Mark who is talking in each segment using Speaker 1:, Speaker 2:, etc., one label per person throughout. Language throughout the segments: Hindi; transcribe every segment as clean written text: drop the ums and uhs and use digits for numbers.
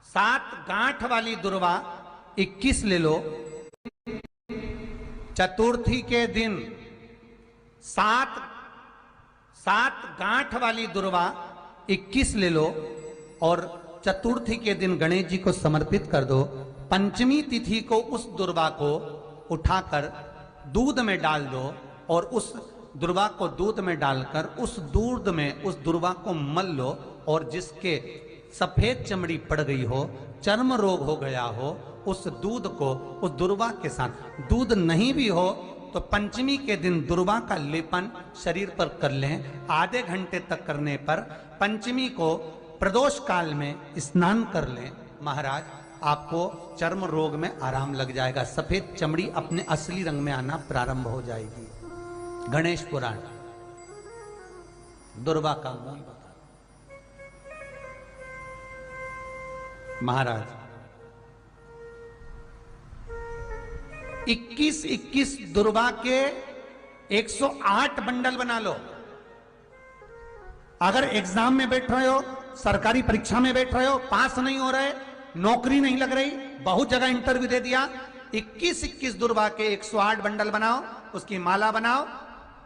Speaker 1: 7 गांठ वाली दुर्वा 21 ले लो। चतुर्थी के दिन 7 गांठ वाली दुर्वा 21 ले लो और चतुर्थी के दिन गणेश जी को समर्पित कर दो। पंचमी तिथि को उस दुर्वा को उठाकर दूध में डाल दो और उस दुर्वा को दूध में डालकर उस दूध में उस दुर्वा को मल लो और जिसके सफेद चमड़ी पड़ गई हो, चर्म रोग हो गया हो, उस दूध को उस दुर्वा के साथ, दूध नहीं भी हो तो पंचमी के दिन दुर्वा का लेपन शरीर पर कर लें। आधे घंटे तक करने पर पंचमी को प्रदोष काल में स्नान कर लें। महाराज आपको चर्म रोग में आराम लग जाएगा, सफेद चमड़ी अपने असली रंग में आना प्रारंभ हो जाएगी। गणेश पुराण दुर्वा का मूल बता। महाराज 21 दुर्वा के 108 बंडल बना लो। अगर एग्जाम में बैठ रहे हो, सरकारी परीक्षा में बैठ रहे हो, पास नहीं हो रहे, नौकरी नहीं लग रही, बहुत जगह इंटरव्यू दे दिया, 21 दुर्वा के 108 बंडल बनाओ, उसकी माला बनाओ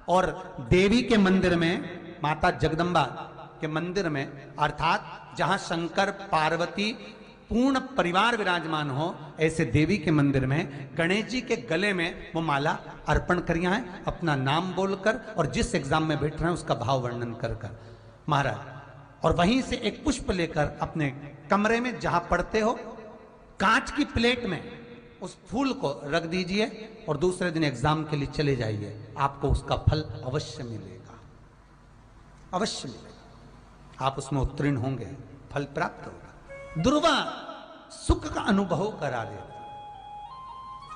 Speaker 1: और देवी के मंदिर में, माता जगदम्बा के मंदिर में, अर्थात जहां शंकर पार्वती पूर्ण परिवार विराजमान हो, ऐसे देवी के मंदिर में गणेश जी के गले में वो माला अर्पण करिया है, अपना नाम बोलकर और जिस एग्जाम में बैठ रहे हैं उसका भाव वर्णन कर महाराज, और वहीं से एक पुष्प लेकर अपने कमरे में जहां पढ़ते हो कांच की प्लेट में उस फूल को रख दीजिए और दूसरे दिन एग्जाम के लिए चले जाइए। आपको उसका फल अवश्य मिलेगा, अवश्य मिलेगा। आप उसमें उत्तीर्ण होंगे, फल प्राप्त होगा। दुर्वा सुख का अनुभव करा देता,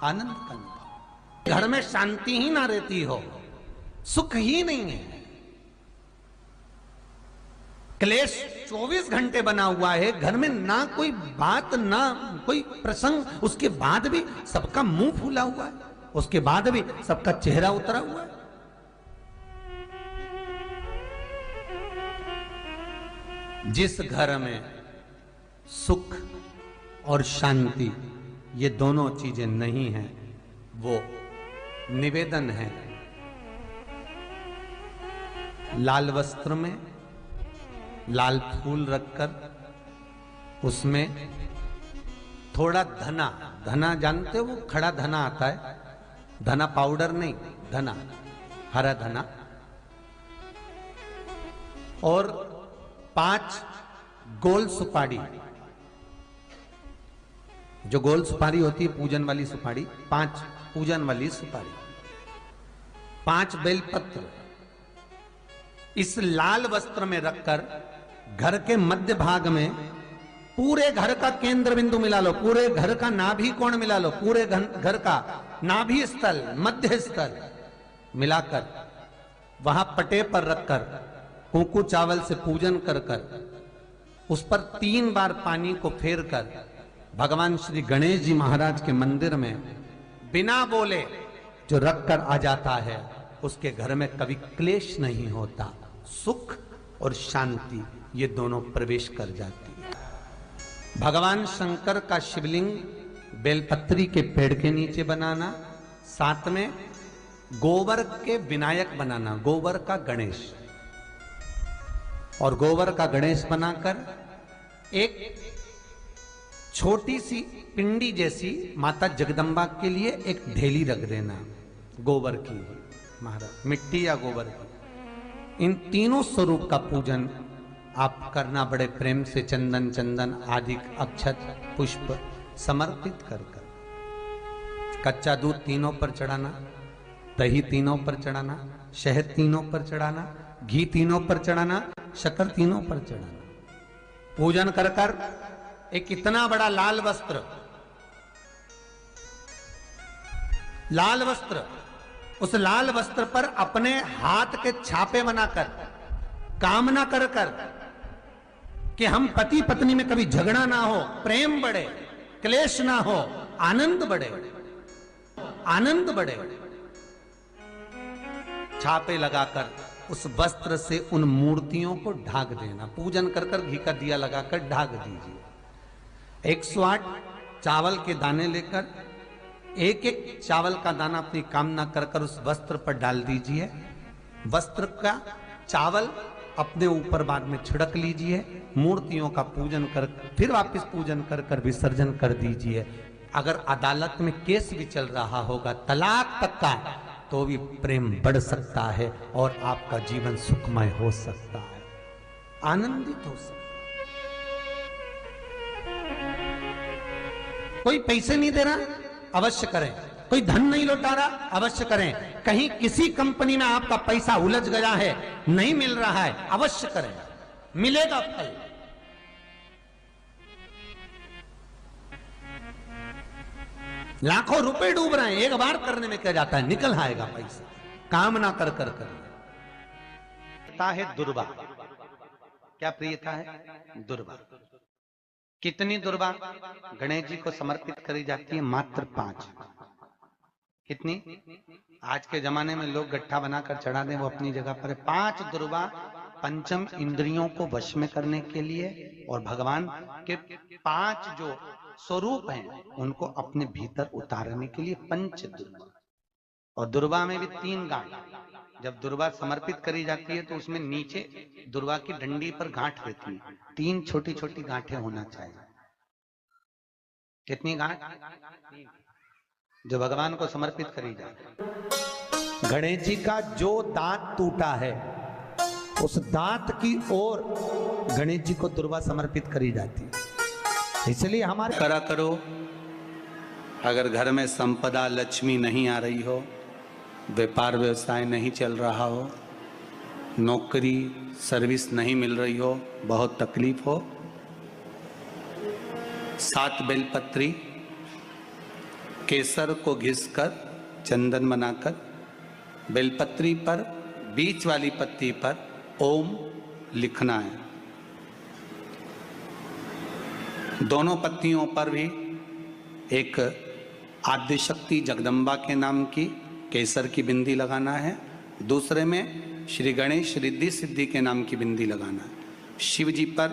Speaker 1: आनंद का अनुभव। घर में शांति ही ना रहती हो, सुख ही नहीं है, क्लेश 24 घंटे बना हुआ है घर में, ना कोई बात ना कोई प्रसंग, उसके बाद भी सबका मुंह फूला हुआ है, उसके बाद भी सबका चेहरा उतरा हुआ है। जिस घर में सुख और शांति ये दोनों चीजें नहीं हैं, वो निवेदन है लाल वस्त्र में लाल फूल रखकर उसमें थोड़ा धना, धना जानते हो वो खड़ा धना आता है, धना पाउडर नहीं, धना, हरा धना, और 5 गोल सुपारी, जो गोल सुपारी होती है पूजन वाली सुपारी, 5 पूजन वाली सुपारी, 5 बेलपत्र इस लाल वस्त्र में रखकर घर के मध्य भाग में पूरे घर का केंद्र बिंदु मिला लो, पूरे घर का नाभि कोण मिला लो, पूरे घर का नाभि स्थल, मध्य स्थल मिलाकर वहां पटे पर रखकर कुंकू चावल से पूजन कर उस पर 3 बार पानी को फेर कर भगवान श्री गणेश जी महाराज के मंदिर में बिना बोले जो रखकर आ जाता है, उसके घर में कभी क्लेश नहीं होता, सुख और शांति ये दोनों प्रवेश कर जाती है। भगवान शंकर का शिवलिंग बेलपत्री के पेड़ के नीचे बनाना, साथ में गोबर के विनायक बनाना, गोबर का गणेश, और गोबर का गणेश बनाकर एक छोटी सी पिंडी जैसी माता जगदम्बा के लिए एक ढेली रख देना गोबर की, महाराज मिट्टी या गोबर की। इन तीनों स्वरूप का पूजन आप करना बड़े प्रेम से, चंदन चंदन आदि अक्षत पुष्प समर्पित कर कच्चा दूध तीनों पर चढ़ाना, दही तीनों पर चढ़ाना, शहद तीनों पर चढ़ाना, घी तीनों पर चढ़ाना, शक्कर तीनों पर चढ़ाना। पूजन कर एक इतना बड़ा लाल वस्त्र, लाल वस्त्र, उस लाल वस्त्र पर अपने हाथ के छापे बनाकर कामना कर कि हम पति पत्नी में कभी झगड़ा ना हो, प्रेम बढ़े, क्लेश ना हो, आनंद बढ़े, आनंद बढ़े। छापे लगाकर उस वस्त्र से उन मूर्तियों को ढाक देना, पूजन कर घी का दिया लगाकर ढाक दीजिए। 108 चावल के दाने लेकर एक एक चावल का दाना अपनी कामना कर कर उस वस्त्र पर डाल दीजिए। वस्त्र का चावल अपने ऊपर बाद में छिड़क लीजिए। मूर्तियों का पूजन कर फिर वापस पूजन कर कर विसर्जन कर दीजिए। अगर अदालत में केस भी चल रहा होगा तलाक तक का, तो भी प्रेम बढ़ सकता है और आपका जीवन सुखमय हो सकता है, आनंदित हो सकता है। कोई पैसे नहीं दे रहा, अवश्य करें। कोई धन नहीं लौटा रहा, अवश्य करें। कहीं किसी कंपनी में आपका पैसा उलझ गया है, नहीं मिल रहा है, अवश्य करें, मिलेगा फल। लाखों रुपए डूब रहे हैं, एक बार करने में क्या जाता है, निकल आएगा पैसा। कामना कर कर है दुर्वा। क्या प्रियता है? दुर्वा। कितनी दुर्वा गणेश जी को समर्पित करी जाती है? मात्र 5। कितनी? आज के जमाने में लोग गट्ठा बनाकर चढ़ा दें, वो अपनी जगह पर है। 5 दुर्वा पंचम इंद्रियों को वश में करने के लिए और भगवान के 5 जो स्वरूप हैं उनको अपने भीतर उतारने के लिए 5 दुर्वा। और दुर्वा में भी 3 गांठ। जब दुर्वा समर्पित करी जाती है तो उसमें नीचे दुर्वा की डंडी पर गांठ रहती है, 3 छोटी छोटी गांठें होना चाहिए। कितनी गांठ? जो भगवान को समर्पित करी जाती। गणेश जी का जो दांत टूटा है उस दांत की ओर गणेश जी को दुर्वा समर्पित करी जाती है। इसलिए हमारे
Speaker 2: करा करो। अगर घर में संपदा लक्ष्मी नहीं आ रही हो, व्यापार व्यवसाय नहीं चल रहा हो, नौकरी सर्विस नहीं मिल रही हो, बहुत तकलीफ हो, 7 बेलपत्री केसर को घिसकर चंदन बनाकर बेलपत्री पर बीच वाली पत्ती पर ओम लिखना है। दोनों पत्तियों पर भी एक आद्यशक्ति जगदम्बा के नाम की केसर की बिंदी लगाना है, दूसरे में श्री गणेश रिद्धि सिद्धि के नाम की बिंदी लगाना है। शिव जी पर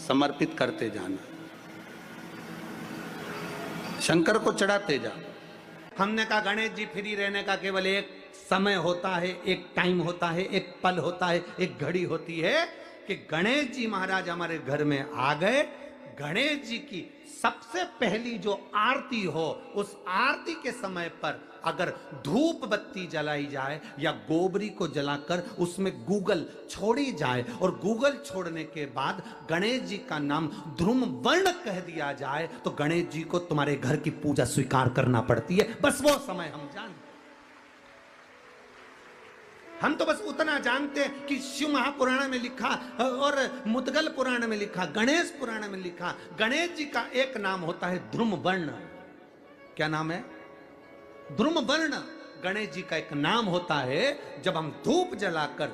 Speaker 2: समर्पित करते जाना, शंकर को चढ़ाते जा।
Speaker 1: हमने कहा गणेश जी फ्री रहने का केवल एक समय होता है, एक टाइम होता है, एक पल होता है, एक घड़ी होती है कि गणेश जी महाराज हमारे घर में आ गए। गणेश जी की सबसे पहली जो आरती हो, उस आरती के समय पर अगर धूप बत्ती जलाई जाए या गोबरी को जलाकर उसमें गूगल छोड़ी जाए और गूगल छोड़ने के बाद गणेश जी का नाम ध्रुम वर्ण कह दिया जाए, तो गणेश जी को तुम्हारे घर की पूजा स्वीकार करना पड़ती है। बस वो समय हम जानते। हम तो बस उतना जानते हैं कि शिव महापुराण में लिखा और मुद्गल पुराण में लिखा, गणेश पुराण में लिखा, गणेश जी का एक नाम होता है ध्रुम वर्ण। क्या नाम है? ध्रुम वर्ण गणेश जी का एक नाम होता है। जब हम धूप जलाकर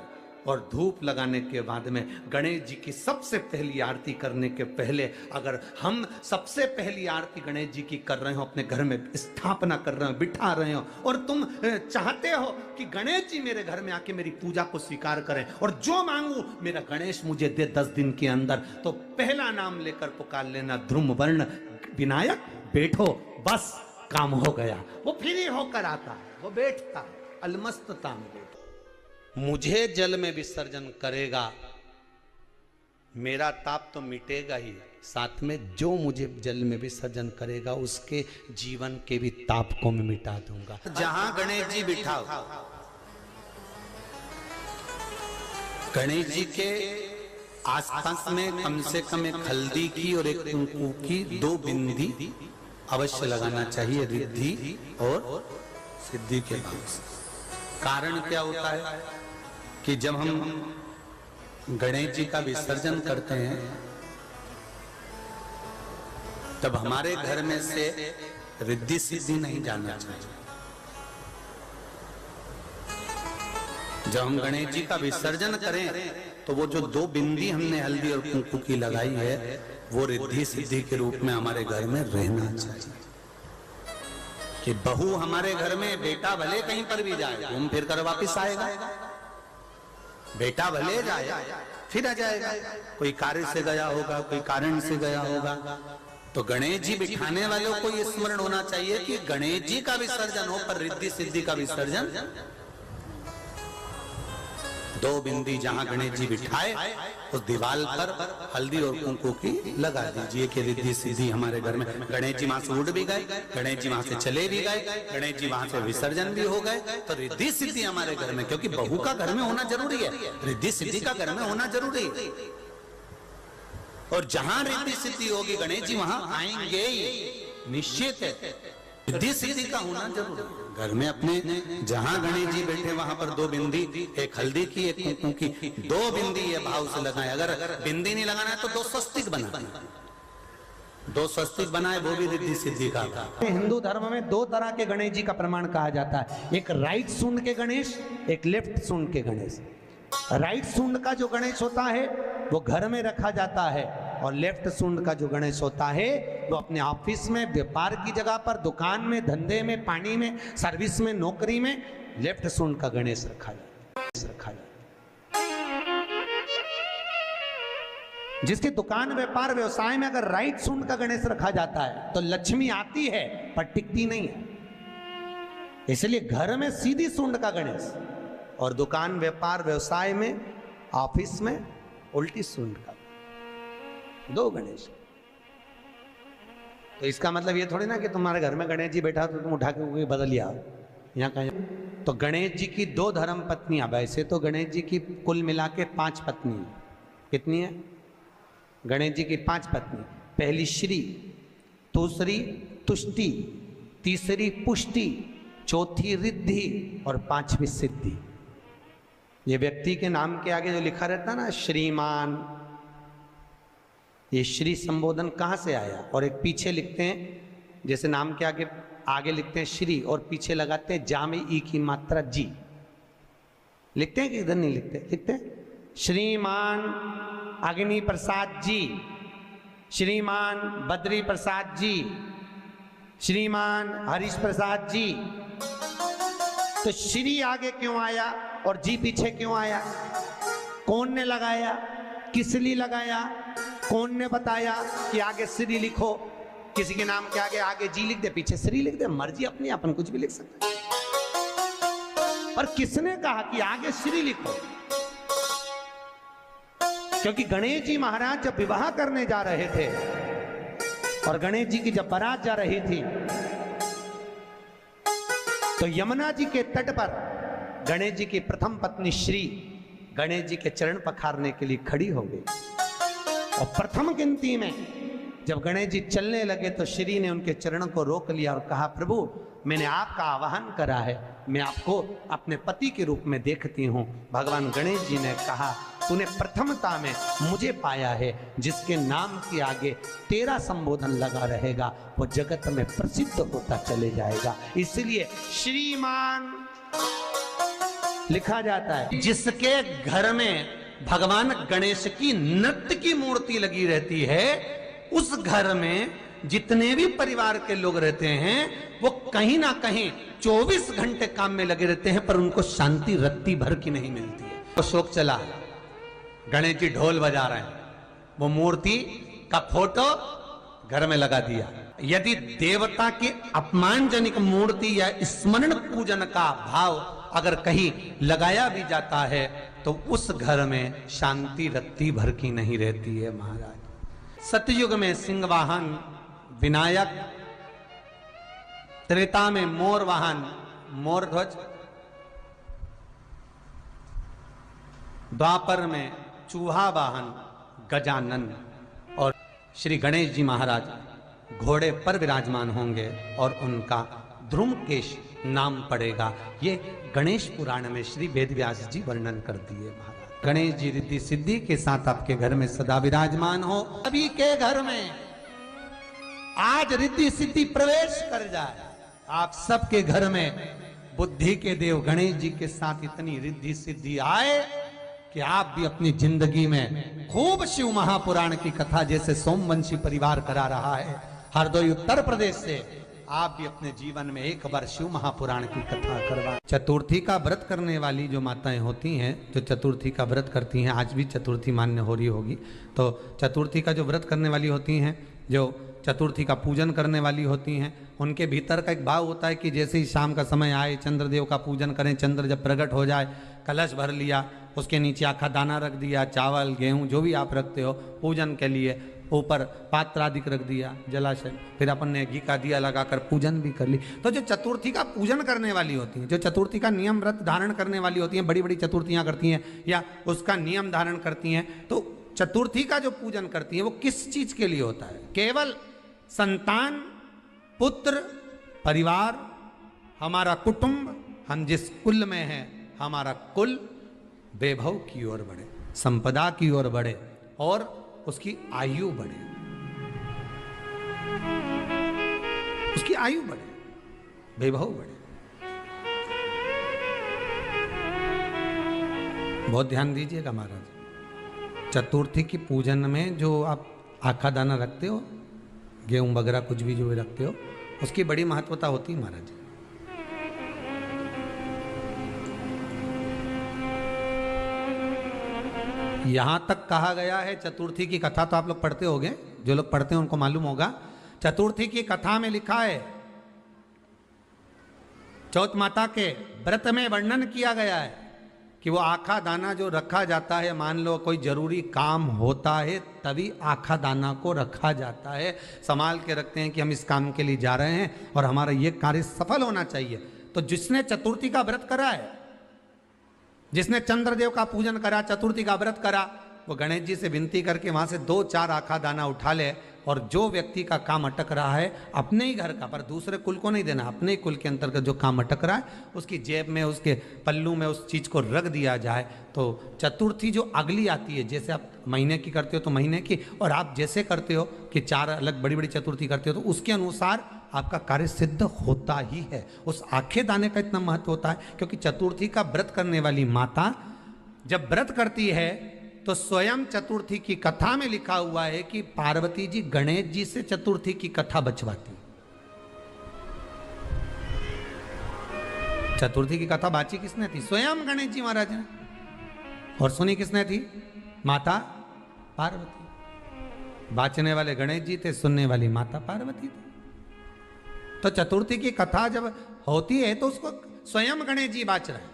Speaker 1: और धूप लगाने के बाद में गणेश जी की सबसे पहली आरती करने के पहले अगर हम सबसे पहली आरती गणेश जी की कर रहे हो, अपने घर में स्थापना कर रहे हो, बिठा रहे हो, और तुम चाहते हो कि गणेश जी मेरे घर में आके मेरी पूजा को स्वीकार करें और जो मांगू मेरा गणेश मुझे दे 10 दिन के अंदर, तो पहला नाम लेकर पुकार लेना ध्रुम वर्ण विनायक, बैठो, बस काम हो गया। वो फ्री होकर आता है, वो बैठता है, अलमस्तता में बैठता। मुझे जल में विसर्जन करेगा, मेरा ताप तो मिटेगा ही, साथ में जो मुझे जल में विसर्जन करेगा उसके जीवन के भी ताप को मैं मिटा दूंगा। जहां गणेश जी बिठाओ, गणेश जी के आसपास में कम से कम एक हल्दी की और एक कुंकू की 2 बिंदी अवश्य लगाना चाहिए, रिद्धि और सिद्धि के भाव से। कारण क्या होता है कि जब हम गणेश जी का विसर्जन करते हैं तब हमारे घर में से रिद्धि सिद्धि नहीं जाना चाहिए। जब हम गणेश जी का विसर्जन करें तो वो जो 2 बिंदी हमने हल्दी और कुंकू की लगाई है वो रिद्धि सिद्धि के रूप में हमारे घर में रहना चाहिए। कि बहू हमारे घर में, बेटा भले कहीं पर भी जाए घूम फिर कर वापिस आएगा, बेटा भले जाए फिर आ जाएगा, कोई कार्य से गया होगा, कोई कारण से गया होगा,
Speaker 2: तो गणेश जी बिठाने वालों को ये स्मरण होना चाहिए कि गणेश जी का विसर्जन हो पर रिद्धि सिद्धि का विसर्जन। दो बिंदी जहां गणेश जी बिठाए उस दीवार पर हल्दी और कुंकू की लगा दीजिए कि रिद्धि सिद्धि हमारे घर में। गणेश जी वहां से उड़ भी गए, गणेश जी वहां से चले भी गए, गणेश जी वहां से विसर्जन भी हो गए, तो रिद्धि सिद्धि हमारे घर में, क्योंकि बहू का घर में होना जरूरी है, रिद्धि सिद्धि का घर में होना जरूरी है। और जहां रिद्धि सिद्धि होगी गणेश जी वहां आएंगे ही, निश्चित है। रिद्धि सिद्धि का होना जरूरी है। घर में अपने जहां गणेश जी बैठे वहां पर दो बिंदी, एक हल्दी की एक कुंकू की, दो बिंदी ये भाव से लगाए। अगर बिंदी नहीं लगाना है तो दो स्वस्तिक बनाए, दो स्वस्तिक बनाए, वो भी रिद्धि सिद्धि का।
Speaker 1: हिंदू धर्म में दो तरह के गणेश जी का प्रमाण कहा जाता है, एक राइट सूंड के गणेश, एक लेफ्ट सूंड के गणेश। राइट सूंड का जो गणेश होता है वो घर में रखा जाता है, और लेफ्ट सूंड का जो गणेश होता है वो अपने ऑफिस में, व्यापार की जगह पर, दुकान में, धंधे में, पानी में, सर्विस में, नौकरी में लेफ्ट सूंड का गणेश रखा जाता है। जिसकी दुकान, व्यापार, व्यवसाय में अगर राइट सूंड का गणेश रखा जाता है तो लक्ष्मी आती है पर टिकती नहीं है। इसलिए घर में सीधी सूंड का गणेश, और दुकान, व्यापार, व्यवसाय में, ऑफिस में उल्टी सूंड का, दो गणेश। तो इसका मतलब ये थोड़ी ना कि तुम्हारे घर में गणेश जी बैठा तो तुम उठा के बदल लिया यहाँ कहीं। तो गणेश जी की दो धर्म पत्नियां, वैसे तो गणेश जी की कुल मिला के 5 पत्नी, कितनी है? गणेश जी की 5 पत्नी। पहली श्री, दूसरी तुष्टि, तीसरी पुष्टि, चौथी रिद्धि और 5वीं सिद्धि। ये व्यक्ति के नाम के आगे जो लिखा रहता है ना श्रीमान, ये श्री संबोधन कहाँ से आया? और एक पीछे लिखते हैं, जैसे नाम के आगे लिखते हैं श्री और पीछे लगाते हैं जा में ई की मात्रा जी। लिखते हैं कि इधर नहीं लिखते? लिखते हैं श्रीमान अग्नि प्रसाद जी, श्रीमान बद्री प्रसाद जी, श्रीमान हरीश प्रसाद जी। तो श्री आगे क्यों आया और जी पीछे क्यों आया? कौन ने लगाया, किस लिए लगाया, कौन ने बताया कि आगे श्री लिखो? किसी के नाम के आगे जी लिख दे, पीछे श्री लिख दे, मर्जी अपनी, अपन कुछ भी लिख सकते हैं। और किसने कहा कि आगे श्री लिखो? क्योंकि गणेश जी महाराज जब विवाह करने जा रहे थे और गणेश जी की जब बारात जा रही थी तो यमुना जी के तट पर गणेश जी की प्रथम पत्नी श्री गणेश जी के चरण पखारने के लिए खड़ी हो गई। और प्रथम गिनती में जब गणेश जी चलने लगे तो श्री ने उनके चरणों को रोक लिया और कहा, प्रभु मैंने आपका आवाहन करा है, मैं आपको अपने पति के रूप में देखती हूँ। भगवान गणेश जी ने कहा, तूने प्रथमता में मुझे पाया है, जिसके नाम के आगे तेरा संबोधन लगा रहेगा वो जगत में प्रसिद्ध होता चले जाएगा। इसलिए श्रीमान लिखा जाता है। जिसके घर में भगवान गणेश की नृत्य की मूर्ति लगी रहती है, उस घर में जितने भी परिवार के लोग रहते हैं वो कहीं ना कहीं 24 घंटे काम में लगे रहते हैं, पर उनको शांति रत्ती भर की नहीं मिलती है। तो शोक चला, गणेश जी ढोल बजा रहे हैं, वो मूर्ति का फोटो घर में लगा दिया। यदि देवता की अपमानजनक मूर्ति या स्मरण पूजन का भाव अगर कहीं लगाया भी जाता है तो उस घर में शांति रत्ती भर की नहीं रहती है महाराज। सतयुग में सिंह वाहन विनायक, त्रेता में मोर वाहन मोर ध्वज, द्वापर में चूहा वाहन गजानन, और श्री गणेश जी महाराज घोड़े पर विराजमान होंगे और उनका ध्रुमकेश नाम पड़ेगा। ये गणेश पुराण में श्री वेदव्यास जी वर्णन कर दिए महाराज। गणेश जी रिद्धि सिद्धि के साथ आपके घर में सदा विराजमान हो। सभी के घर में आज रिद्धि सिद्धि प्रवेश कर जाए। आप सबके घर में बुद्धि के देव गणेश जी के साथ इतनी रिद्धि सिद्धि आए कि आप भी अपनी जिंदगी में खूब शिव महापुराण की कथा, जैसे सोमवंशी परिवार करा रहा है हरदोई उत्तर प्रदेश से, आप भी अपने जीवन में एक बार शिव महापुराण की कथा करवा। चतुर्थी का व्रत करने वाली जो माताएं होती हैं, जो चतुर्थी का व्रत करती हैं, आज भी चतुर्थी मान्य हो रही होगी, तो चतुर्थी का जो व्रत करने वाली होती हैं जो चतुर्थी का पूजन करने वाली होती हैं, उनके भीतर का एक भाव होता है कि जैसे ही शाम का समय आए चंद्रदेव का पूजन करें, चंद्र जब प्रकट हो जाए, कलश भर लिया, उसके नीचे आखा दाना रख दिया, चावल गेहूं जो भी आप रखते हो पूजन के लिए, ऊपर पात्र आदि रख दिया जलाशय, फिर अपन ने घी का दिया लगाकर पूजन भी कर ली। तो जो चतुर्थी का पूजन करने वाली होती हैं, जो चतुर्थी का नियम व्रत धारण करने वाली होती हैं, बड़ी बड़ी चतुर्थियां करती हैं या उसका नियम धारण करती हैं, तो चतुर्थी का जो पूजन करती हैं वो किस चीज के लिए होता है? केवल संतान, पुत्र, परिवार, हमारा कुटुंब, हम जिस कुल में हैं, हमारा कुल वैभव की ओर बढ़े, संपदा की ओर बढ़े और उसकी आयु बढ़े, उसकी आयु बढ़े, वैभव बढ़े। बहुत ध्यान दीजिएगा महाराज, चतुर्थी की पूजन में जो आप आखा दाना रखते हो, गेहूं वगैरह कुछ भी जो भी रखते हो, उसकी बड़ी महत्वता होती है महाराज। यहां तक कहा गया है, चतुर्थी की कथा तो आप लोग पढ़ते होंगे, जो लोग पढ़ते हैं उनको मालूम होगा, चतुर्थी की कथा में लिखा है, चौथ माता के व्रत में वर्णन किया गया है कि वो आखा दाना जो रखा जाता है, मान लो कोई जरूरी काम होता है तभी आखा दाना को रखा जाता है, संभाल के रखते हैं कि हम इस काम के लिए जा रहे हैं और हमारा ये कार्य सफल होना चाहिए। तो जिसने चतुर्थी का व्रत करा है, जिसने चंद्रदेव का पूजन करा, चतुर्थी का व्रत करा, वो गणेश जी से विनती करके वहां से 2-4 आखा दाना उठा ले, और जो व्यक्ति का काम अटक रहा है अपने ही घर का, पर दूसरे कुल को नहीं देना, अपने ही कुल के अंतर्गत जो काम अटक रहा है उसकी जेब में, उसके पल्लू में उस चीज को रख दिया जाए। तो चतुर्थी जो अगली आती है, जैसे आप महीने की करते हो तो महीने की, और आप जैसे करते हो कि 4 अलग बड़ी बड़ी चतुर्थी करते हो तो उसके अनुसार आपका कार्य सिद्ध होता ही है। उस आखे दाने का इतना महत्व होता है क्योंकि चतुर्थी का व्रत करने वाली माता जब व्रत करती है तो स्वयं चतुर्थी की कथा में लिखा हुआ है कि पार्वती जी गणेश जी से चतुर्थी की कथा बचवाती। चतुर्थी की कथा बाची किसने थी? स्वयं गणेश जी महाराज ने। और सुनी किसने थी? माता पार्वती। बाचने वाले गणेश जी थे, सुनने वाली माता पार्वती थी। तो चतुर्थी की कथा जब होती है तो उसको स्वयं गणेश जी बाच रहे हैं,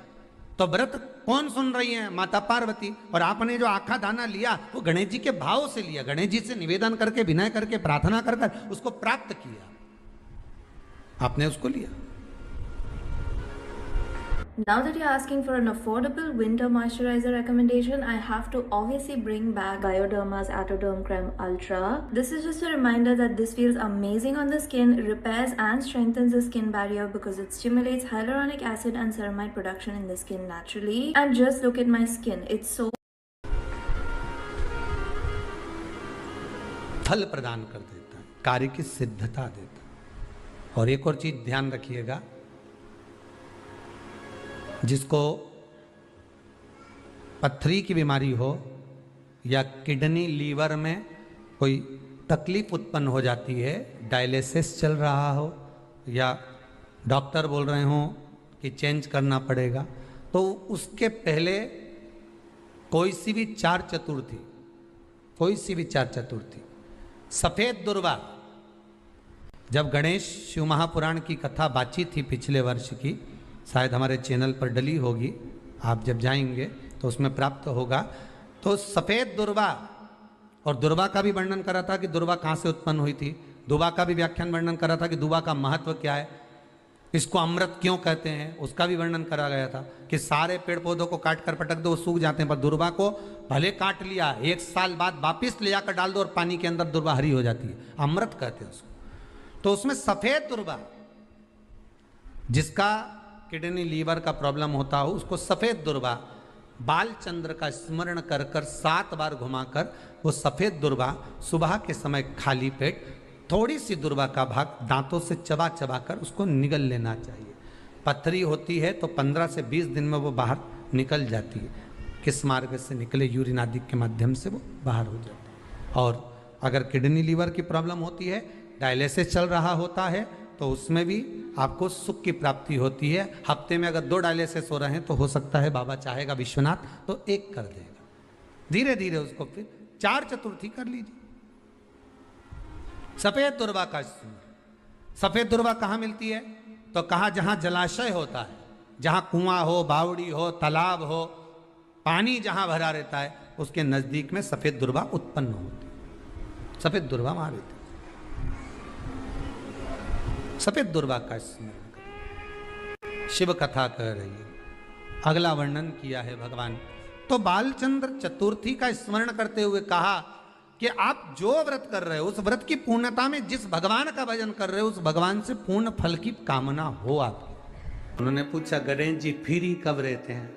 Speaker 1: तो व्रत कौन सुन रही है? माता पार्वती। और आपने जो आखा दाना लिया वो गणेश जी के भाव से लिया, गणेश जी से निवेदन करके, विनय करके, प्रार्थना कर कर उसको प्राप्त किया, आपने उसको लिया।
Speaker 3: Now that you're asking for an affordable winter moisturizer recommendation, I have to obviously bring back Bioderma's Atoderm Creme Ultra. This is just a reminder that this feels amazing on the skin, repairs and strengthens the skin barrier because it stimulates hyaluronic acid and ceramide production in the skin naturally. And just look at my skin, it's so
Speaker 1: फल प्रदान कर देता है, कार्य की सिद्धता देता है। और एक और चीज ध्यान रखिएगा, जिसको पथरी की बीमारी हो या किडनी लीवर में कोई तकलीफ उत्पन्न हो जाती है, डायलिसिस चल रहा हो या डॉक्टर बोल रहे हो कि चेंज करना पड़ेगा, तो उसके पहले कोई सी भी 4 चतुर्थी, कोई सी भी 4 चतुर्थी, सफेद दुर्वा, जब गणेश शिव महापुराण की कथा बाची थी पिछले वर्ष की, शायद हमारे चैनल पर डली होगी, आप जब जाएंगे तो उसमें प्राप्त होगा। तो सफेद दुर्वा, और दुर्वा का भी वर्णन करा था कि दुर्वा कहाँ से उत्पन्न हुई थी, दुबा का भी व्याख्यान वर्णन करा था कि दुबा का महत्व क्या है, इसको अमृत क्यों कहते हैं, उसका भी वर्णन करा गया था कि सारे पेड़ पौधों को काट कर पटक दो, वो सूख जाते हैं, पर दुर्वा को भले काट लिया, 1 साल बाद वापिस ले जाकर डाल दो और पानी के अंदर दुर्वा हरी हो जाती है, अमृत कहते हैं उसको। तो उसमें सफेद दुर्वा, जिसका किडनी लीवर का प्रॉब्लम होता हो, उसको सफेद दुर्वा बालचंद्र का स्मरण कर कर 7 बार घुमाकर वो सफेद दुर्वा सुबह के समय खाली पेट थोड़ी सी दुर्वा का भाग दांतों से चबा चबा कर उसको निगल लेना चाहिए। पथरी होती है तो 15 से 20 दिन में वो बाहर निकल जाती है, किस मार्ग से निकले, यूरिन आदि के माध्यम से वो बाहर हो जाती है। और अगर किडनी लीवर की प्रॉब्लम होती है, डायलिसिस चल रहा होता है, तो उसमें भी आपको सुख की प्राप्ति होती है। हफ्ते में अगर 2 डायलिसिस हो रहे हैं तो हो सकता है बाबा चाहेगा विश्वनाथ तो 1 कर देगा, धीरे धीरे उसको फिर 4 चतुर्थी कर लीजिए। सफेद दुर्वा का स्मरण। सफेद दुर्वा कहां मिलती है? तो कहा जहां जलाशय होता है, जहां कुआं हो, बावड़ी हो, तालाब हो, पानी जहां भरा रहता है, उसके नजदीक में सफेद दुर्वा उत्पन्न होती है। सफेद दुर्वा वहां रहती है। सफेद दुर्वा का स्मरण करें। शिव कथा कह रही है, अगला वर्णन किया है भगवान। तो बालचंद्र चतुर्थी का स्मरण करते हुए कहा कि आप जो व्रत कर रहे हो, उस व्रत की पूर्णता में जिस भगवान का भजन कर रहे हो, उस भगवान से पूर्ण फल की कामना हो आपकी।
Speaker 2: उन्होंने पूछा गणेश जी फिर ही कब रहते हैं?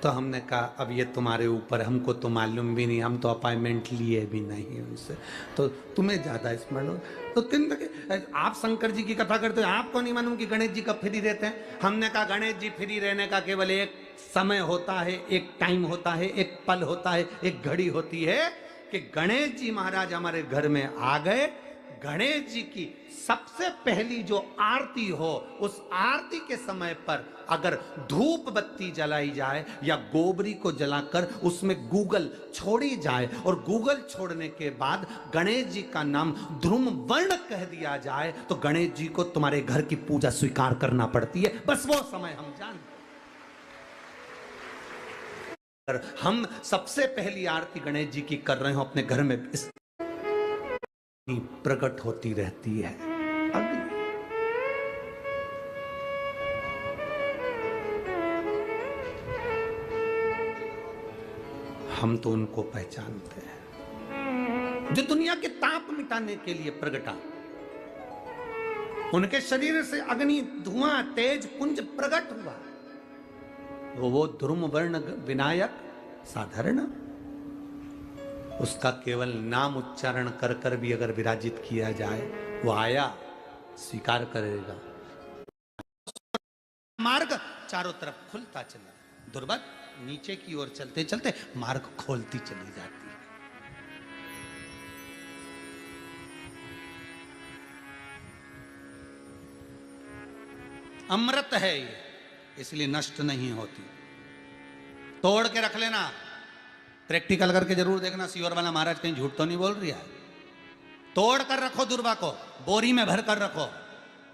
Speaker 2: तो हमने कहा अब ये तुम्हारे ऊपर, हमको तो मालूम भी नहीं, हम तो अपॉइंटमेंट लिए भी नहीं उनसे, तो तुम्हें ज्यादा स्मरण हो। तो आप शंकर जी की कथा करते हो, आपको नहीं मालूम कि गणेश जी कब फ्री रहते हैं? हमने कहा गणेश जी फ्री रहने का केवल एक समय होता है, एक टाइम होता है, एक पल होता है, एक घड़ी होती है कि गणेश जी महाराज हमारे घर में आ गए। गणेश जी की सबसे पहली जो आरती हो, उस आरती के समय पर अगर धूप बत्ती जलाई जाए या गोबरी को जलाकर उसमें गूगल छोड़ी जाए और गूगल छोड़ने के बाद गणेश जी का नाम ध्रुम वर्ण कह दिया जाए, तो गणेश जी को तुम्हारे घर की पूजा स्वीकार करना पड़ती है। बस वो समय हम जानते। हम सबसे पहली आरती गणेश जी की कर रहे हो अपने घर में, इस प्रकट होती रहती है। अभी हम तो उनको पहचानते हैं जो दुनिया के ताप मिटाने के लिए प्रगटा। उनके शरीर से अग्नि, धुआं, तेज पुंज प्रकट हुआ। वो ध्रुम वर्ण विनायक साधारण, उसका केवल नाम उच्चारण कर कर भी अगर विराजित किया जाए, वो आया स्वीकार करेगा। मार्ग चारों तरफ खुलता चला। दुर्वा नीचे की ओर चलते चलते मार्ग खोलती चली जाती है। अमृत है ये, इसलिए नष्ट नहीं होती। तोड़ के रख लेना, प्रैक्टिकल करके जरूर देखना सियोर वाला महाराज कहीं झूठ तो नहीं बोल रही है। तोड़ कर रखो दुर्वा को, बोरी में भर कर रखो।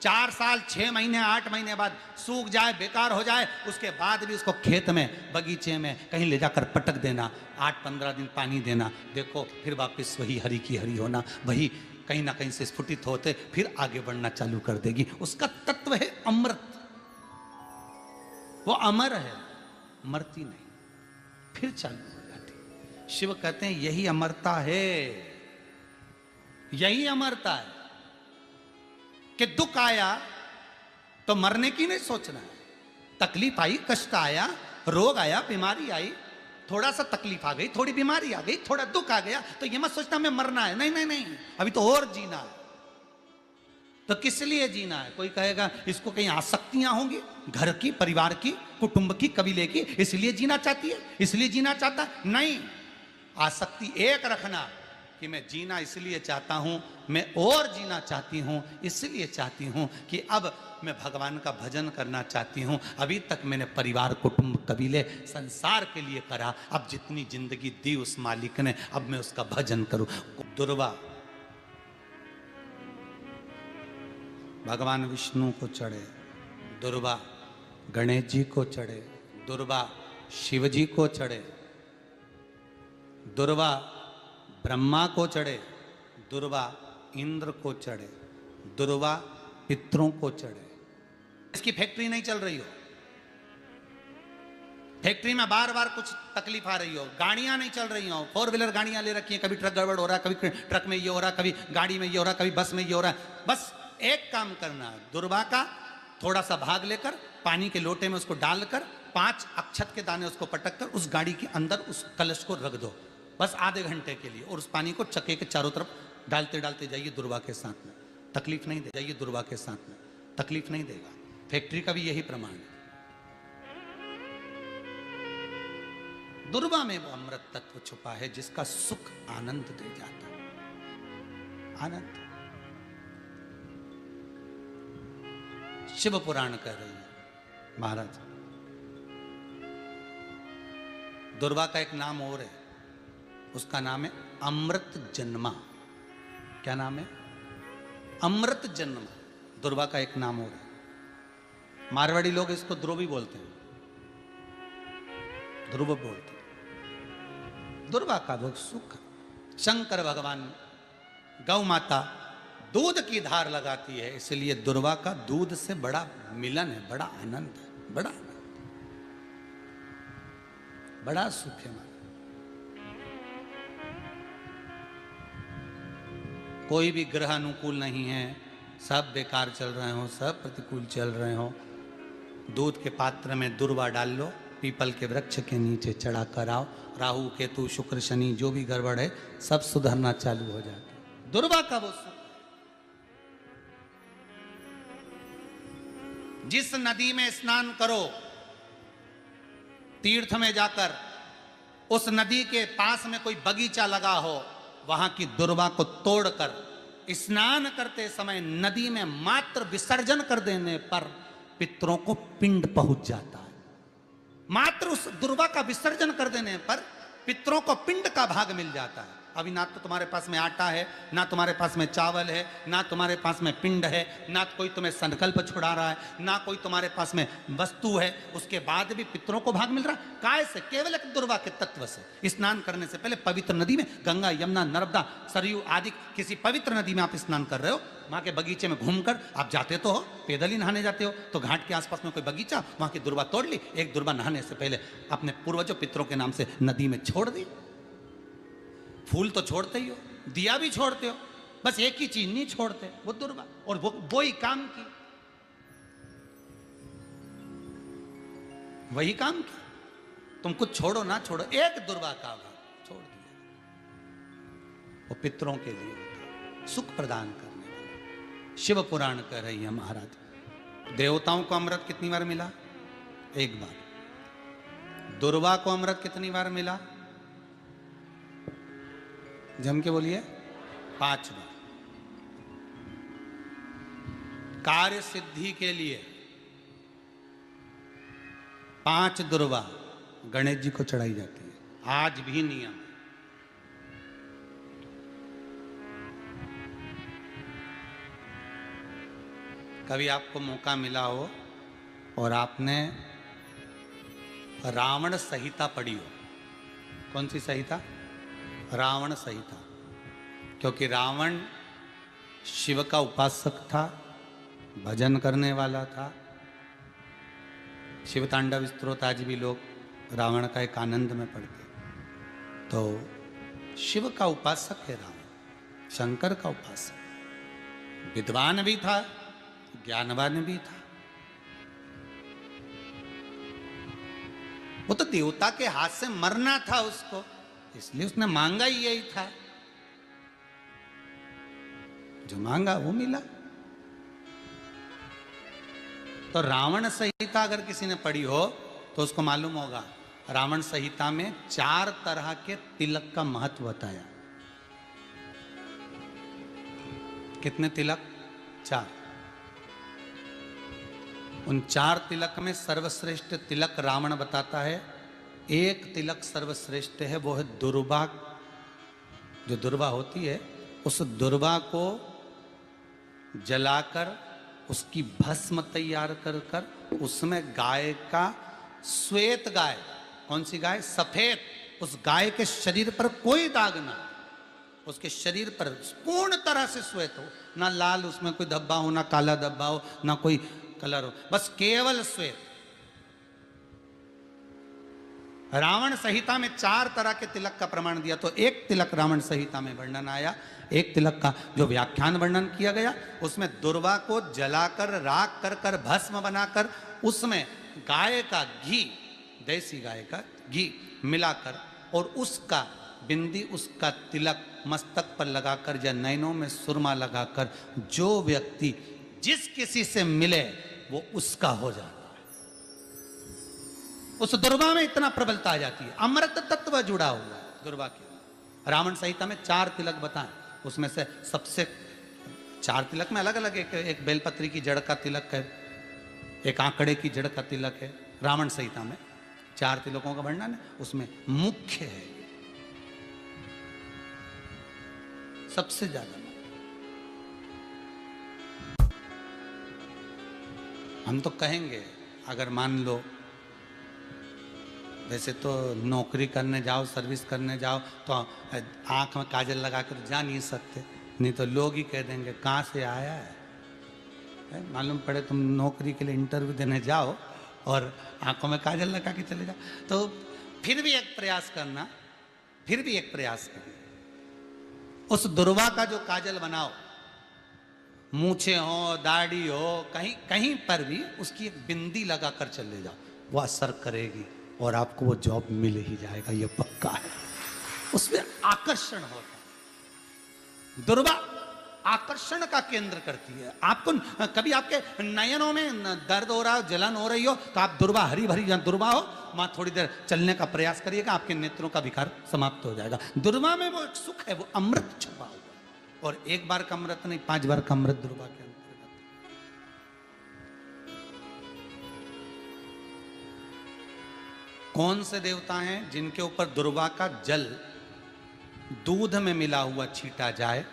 Speaker 2: 4 साल 6 महीने 8 महीने बाद सूख जाए, बेकार हो जाए, उसके बाद भी उसको खेत में, बगीचे में कहीं ले जाकर पटक देना। 8-15 दिन पानी देना, देखो फिर वापस वही हरी की हरी होना, वही कहीं ना कहीं से स्फुटित होते फिर आगे बढ़ना चालू कर देगी। उसका तत्व है अमृत, वो अमर है, मरती नहीं, फिर चालू हो जाती। शिव कहते हैं यही अमरता है, यही अमरता है कि दुख आया तो मरने की नहीं सोचना है। तकलीफ आई, कष्ट आया, रोग आया, बीमारी आई, थोड़ा सा तकलीफ आ गई, थोड़ी बीमारी आ गई, थोड़ा दुख आ गया, तो ये मत सोचना मैं मरना है। नहीं नहीं नहीं, अभी तो और जीना है। तो किस लिए जीना है? कोई कहेगा इसको कहीं आसक्तियां होंगी, घर की, परिवार की, कुटुंब की, कबीले की, इसलिए जीना चाहती है, इसलिए जीना चाहता है। नहीं, आसक्ति एक रखना कि मैं जीना इसलिए चाहता हूं, मैं और जीना चाहती हूं, इसलिए चाहती हूं कि अब मैं भगवान का भजन करना चाहती हूं। अभी तक मैंने परिवार, कुटुंब, कबीले, संसार के लिए करा, अब जितनी जिंदगी दी उस मालिक ने, अब मैं उसका भजन करूं। दुर्वा भगवान विष्णु को चढ़े, दुर्वा गणेश जी को चढ़े, दुर्वा शिव जी को चढ़े, दुर्वा ब्रह्मा को चढ़े, दुर्वा इंद्र को चढ़े, दुर्वा पितरों को चढ़े। इसकी फैक्ट्री नहीं चल रही हो, फैक्ट्री में बार बार कुछ तकलीफ आ रही हो, गाड़ियां नहीं चल रही हो, 4 व्हीलर गाड़ियां ले रखी हैं, कभी ट्रक गड़बड़ हो रहा है, कभी ट्रक में ये हो रहा है, कभी गाड़ी में ये हो रहा है, कभी बस में ये हो रहा है। बस एक काम करना है, दुर्वा का थोड़ा सा भाग लेकर पानी के लोटे में उसको डालकर 5 अक्षत के दाने उसको पटक कर उस गाड़ी के अंदर उस कलश को रख दो, बस आधे घंटे के लिए, और उस पानी को चक्के के चारों तरफ डालते डालते जाइए दुर्वा के साथ में, तकलीफ नहीं दे जाइए, दुर्वा के साथ में तकलीफ नहीं देगा। फैक्ट्री का भी यही प्रमाण है। दुर्वा में वो अमृत तत्व छुपा है जिसका सुख आनंद दे जाता है। आनंद शिव पुराण कह रही है महाराज। दुर्वा का एक नाम और है, उसका नाम है अमृत जन्मा। क्या नाम है? अमृत जन्म। दुर्वा का एक नाम और है। मारवाड़ी लोग इसको ध्रुव भी बोलते हैं, ध्रुव बोलते हैं। दुर्वा का वो सुख। शंकर भगवान गौ माता दूध की धार लगाती है, इसलिए दुर्वा का दूध से बड़ा मिलन है, बड़ा आनंद है, बड़ा आनंद, बड़ा सुख है। कोई भी ग्रह अनुकूल नहीं है, सब बेकार चल रहे हो, सब प्रतिकूल चल रहे हो, दूध के पात्र में दुर्वा डाल लो, पीपल के वृक्ष के नीचे चढ़ा कर आओ, राहु केतु शुक्र शनि जो भी गड़बड़ है सब सुधरना चालू हो जाता है। दुर्वा का वो सुख। जिस नदी में स्नान करो, तीर्थ में जाकर उस नदी के पास में कोई बगीचा लगा हो, वहां की दुर्वा को तोड़कर स्नान करते समय नदी में मात्र विसर्जन कर देने पर पितरों को पिंड पहुंच जाता है। मात्र उस दुर्वा का विसर्जन कर देने पर पितरों को पिंड का भाग मिल जाता है। अभी ना तो तुम्हारे पास में आटा है, ना तुम्हारे पास में चावल है, ना तुम्हारे पास में पिंड है, ना कोई तुम्हें संकल्प छुड़ा रहा है, ना कोई तुम्हारे पास में वस्तु है, उसके बाद भी पितरों को भाग मिल रहा है। काय से? केवल एक दुर्वा के तत्व से। स्नान करने से पहले पवित्र नदी में, गंगा यमुना नर्मदा सरयू आदि किसी पवित्र नदी में आप स्नान कर रहे हो, वहां के बगीचे में घूमकर आप जाते तो हो, पैदल ही नहाने जाते हो, तो घाट के आसपास में कोई बगीचा, वहां की दुर्वा तोड़ ली, एक दुर्वा नहाने से पहले अपने पूर्वजों पितरों के नाम से नदी में छोड़ दी। फूल तो छोड़ते ही हो, दिया भी छोड़ते हो, बस एक ही चीज नहीं छोड़ते, वो दुर्वा, और वो ही काम की, वही काम की। तुम कुछ छोड़ो ना छोड़ो, एक दुर्वा का भाग छोड़ दिया, वो पितरों के लिए होता, सुख प्रदान करने वाला। शिव पुराण कह रही है महाराज, देवताओं को अमृत कितनी बार मिला? एक बार। दुर्वा को अमृत कितनी बार मिला? जम के बोलिए, 5 बार। कार्य सिद्धि के लिए 5 दुर्वा गणेश जी को चढ़ाई जाती है, आज भी नियम है। कभी आपको मौका मिला हो और आपने रावण संहिता पढ़ी हो, कौन सी संहिता? रावण संहिता। क्योंकि रावण शिव का उपासक था, भजन करने वाला था। शिव तांडव स्तोत्र आज भी लोग रावण का एक आनंद में पढ़ते, तो शिव का उपासक है रावण, शंकर का उपासक। विद्वान भी था, ज्ञानवान भी था। वो तो देवता के हाथ से मरना था उसको, इसलिए उसने मांगा ही यही था, जो मांगा वो मिला। तो रावण संहिता अगर किसी ने पढ़ी हो तो उसको मालूम होगा, रावण संहिता में 4 तरह के तिलक का महत्व बताया। कितने तिलक? 4। उन 4 तिलक में सर्वश्रेष्ठ तिलक रावण बताता है। एक तिलक सर्वश्रेष्ठ है, वो है दुर्वा। जो दुर्वा होती है, उस दुर्वा को जलाकर उसकी भस्म तैयार कर कर उसमें गाय का, श्वेत गाय, कौन सी गाय? सफेद। उस गाय के शरीर पर कोई दाग ना, उसके शरीर पर पूर्ण तरह से श्वेत हो, ना लाल उसमें कोई धब्बा हो, ना काला धब्बा हो, ना कोई कलर हो, बस केवल श्वेत। रावण संहिता में 4 तरह के तिलक का प्रमाण दिया, तो एक तिलक रावण संहिता में वर्णन आया। एक तिलक का जो व्याख्यान वर्णन किया गया, उसमें दुर्वा को जलाकर राख कर कर भस्म बनाकर उसमें गाय का घी, देसी गाय का घी मिलाकर और उसका बिंदी, उसका तिलक मस्तक पर लगाकर या नैनों में सुरमा लगाकर जो व्यक्ति जिस किसी से मिले वो उसका हो जाता है। उस दुर्वा में इतना प्रबलता आ जाती है, अमृत तत्व जुड़ा हुआ है दुर्वा के। रावण संहिता में 4 तिलक बताएं, उसमें से सबसे 4 तिलक में अलग अलग, एक बेलपत्री की जड़ का तिलक है, एक आंकड़े की जड़ का तिलक है। रावण संहिता में 4 तिलकों का वर्णन है, उसमें मुख्य है सबसे ज्यादा हम तो कहेंगे, अगर मान लो वैसे तो नौकरी करने जाओ, सर्विस करने जाओ तो आंख में काजल लगा कर जा नहीं सकते, नहीं तो लोग ही कह देंगे कहाँ से आया है। मालूम पड़े तुम नौकरी के लिए इंटरव्यू देने जाओ और आंखों में काजल लगा के चले जाओ, तो फिर भी एक प्रयास करना, फिर भी एक प्रयास करना, उस दुर्वा का जो काजल बनाओ, मूछे हो, दाढ़ी हो, कहीं कहीं पर भी उसकी एक बिंदी लगा कर चले जाओ, वो असर करेगी और आपको वो जॉब मिल ही जाएगा, ये पक्का है। उसमें आकर्षण होता है। दुर्वा आकर्षण का केंद्र करती है। आपको कभी आपके नयनों में दर्द हो रहा हो, जलन हो रही हो, तो आप दुर्वा, हरी भरी जहाँ दुर्वा हो वहां थोड़ी देर चलने का प्रयास करिएगा, आपके नेत्रों का विकार समाप्त हो जाएगा। दुर्वा में वो एक सुख है, वो अमृत छुपा हुआ, और एक बार का अमृत नहीं, 5 बार का अमृत दुर्वा के अंतर्गत। कौन से देवता हैं जिनके ऊपर दुर्वा का जल दूध में मिला हुआ छीटा जाए?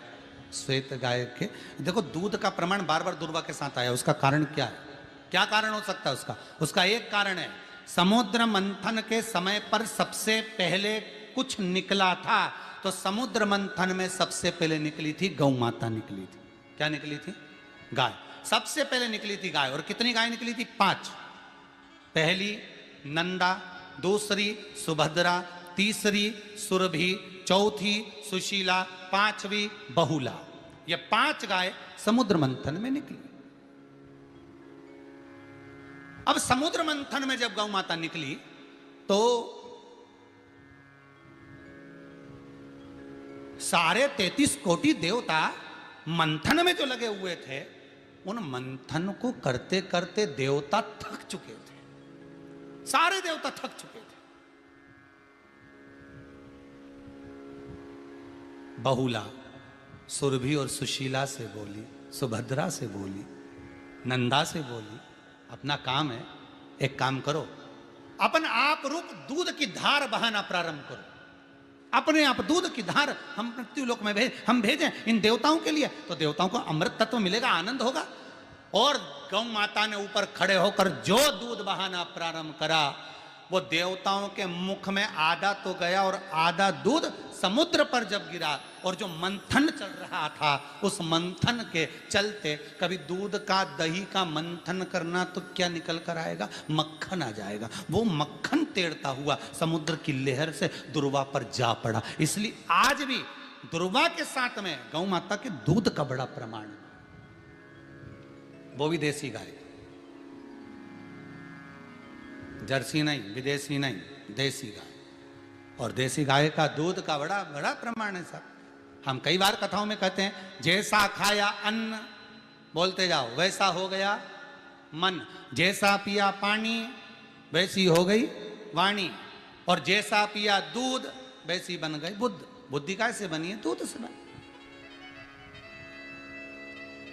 Speaker 2: श्वेत गाय के। देखो दूध का प्रमाण बार बार दुर्वा के साथ आया, उसका कारण क्या है? क्या कारण हो सकता है उसका? उसका एक कारण है, समुद्र मंथन के समय पर सबसे पहले कुछ निकला था, तो समुद्र मंथन में सबसे पहले निकली थी गौ माता निकली थी। क्या निकली थी? गाय। सबसे पहले निकली थी गाय। और कितनी गाय निकली थी? 5। पहली नंदा, दूसरी सुभद्रा, तीसरी सुरभि, चौथी सुशीला, 5वीं बहुला। ये 5 गाय समुद्र मंथन में निकली। अब समुद्र मंथन में जब गौ माता निकली तो सारे 33 कोटि देवता मंथन में जो लगे हुए थे, उन मंथन को करते करते देवता थक चुके थे। सारे देवता थक चुके थे। बहुला सुरभि और सुशीला से बोली, सुभद्रा से बोली, नंदा से बोली, अपना काम है, एक काम करो, अपन आप रूप दूध की धार बहाना प्रारंभ करो। अपने आप दूध की धार हम मृत्युलोक में हम भेजें इन देवताओं के लिए, तो देवताओं को अमृत तत्व मिलेगा, आनंद होगा। और गौ माता ने ऊपर खड़े होकर जो दूध बहाना प्रारंभ करा, वो देवताओं के मुख में आधा तो गया और आधा दूध समुद्र पर जब गिरा, और जो मंथन चल रहा था, उस मंथन के चलते कभी दूध का, दही का मंथन करना तो क्या निकल कर आएगा? मक्खन आ जाएगा। वो मक्खन तेड़ता हुआ समुद्र की लहर से दुर्वा पर जा पड़ा। इसलिए आज भी दुर्वा के साथ में गौ माता के दूध का बड़ा प्रमाण है। वो भी देसी गाय, जर्सी नहीं, विदेशी नहीं, देसी गाय। और देसी गाय का दूध का बड़ा बड़ा प्रमाण है साहब। हम कई बार कथाओं में कहते हैं, जैसा खाया अन्न, बोलते जाओ, वैसा हो गया मन। जैसा पिया पानी, वैसी हो गई वाणी। और जैसा पिया दूध, वैसी बन गई बुद्ध। बुद्धि कैसे बनी है? दूध से बनी।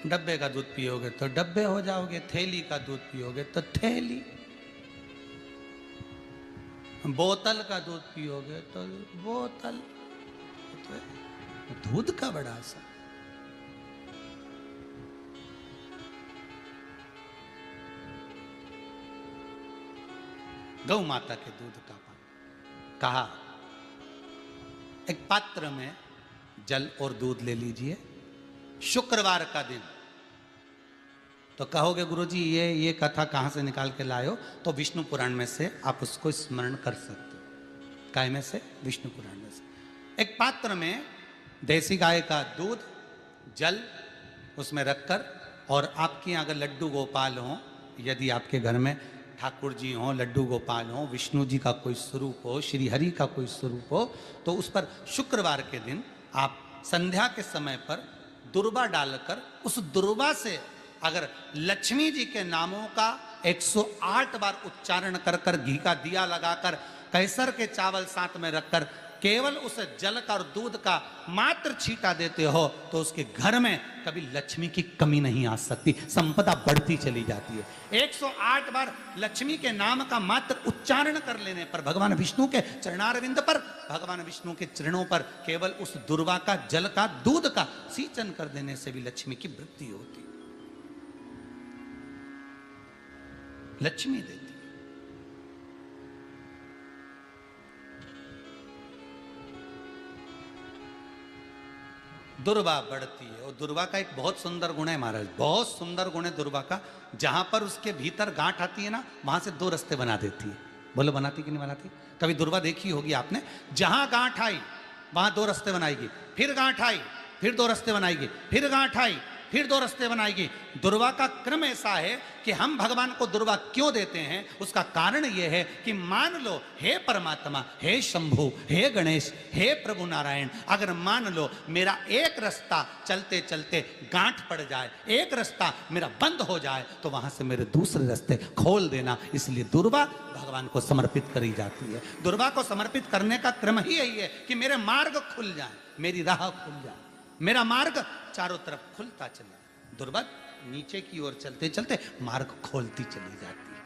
Speaker 2: डब्बे का दूध पियोगे तो डब्बे हो जाओगे, थैली का दूध पियोगे तो थैली, बोतल का दूध पियोगे तो बोतल। तो दूध का बड़ा असर। गौ माता के दूध का पान। कहा एक पात्र में जल और दूध ले लीजिए, शुक्रवार का दिन। तो कहोगे गुरुजी ये कथा कहाँ से निकाल के लाए हो? तो विष्णु पुराण में से आप उसको स्मरण कर सकते हो। काय में से? विष्णु पुराण में से। एक पात्र में देसी गाय का दूध, जल उसमें रखकर, और आपके यहाँ अगर लड्डू गोपाल हो, यदि आपके घर में ठाकुर जी हो, लड्डू गोपाल हो, विष्णु जी का कोई स्वरूप हो, श्री हरि का कोई स्वरूप हो, तो उस पर शुक्रवार के दिन आप संध्या के समय पर दुर्वा डालकर, उस दुर्वा से अगर लक्ष्मी जी के नामों का 108 बार उच्चारण कर कर, घी का दिया लगाकर, कैसर के चावल साथ में रखकर, केवल उस जल का और दूध का मात्र छींटा देते हो, तो उसके घर में कभी लक्ष्मी की कमी नहीं आ सकती, संपदा बढ़ती चली जाती है। 108 बार लक्ष्मी के नाम का मात्र उच्चारण कर लेने पर, भगवान विष्णु के चरणारविंद पर, भगवान विष्णु के चरणों पर केवल उस दुर्वा का, जल का, दूध का सिंचन कर देने से भी लक्ष्मी की वृद्धि होती है। लक्ष्मी देती है। दुर्वा बढ़ती है, और दुर्वा का एक बहुत सुंदर गुण है महाराज, बहुत सुंदर गुण है दुर्वा का। जहां पर उसके भीतर गांठ आती है ना, वहां से दो रास्ते बना देती है। बोलो बनाती कि नहीं बनाती? कभी दुर्वा देखी होगी आपने। जहां गांठ आई वहां दो रास्ते बनाएगी, फिर गांठ आई फिर दो रास्ते बनाएगी, फिर गांठ आई फिर दो रास्ते बनाएगी। दुर्वा का क्रम ऐसा है कि हम भगवान को दुर्वा क्यों देते हैं, उसका कारण यह है कि मान लो हे परमात्मा, हे शंभु, हे गणेश, हे प्रभु नारायण, अगर मान लो मेरा एक रास्ता चलते चलते गांठ पड़ जाए, एक रास्ता मेरा बंद हो जाए, तो वहां से मेरे दूसरे रास्ते खोल देना। इसलिए दुर्वा भगवान को समर्पित करी जाती है। दुर्वा को समर्पित करने का क्रम ही यही है कि मेरे मार्ग खुल जाए, मेरी राह खुल जाए, मेरा मार्ग चारों तरफ खुलता चले। दुर्वा नीचे की ओर चलते चलते मार्ग खोलती चली जाती है।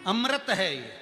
Speaker 2: अमृत है ये,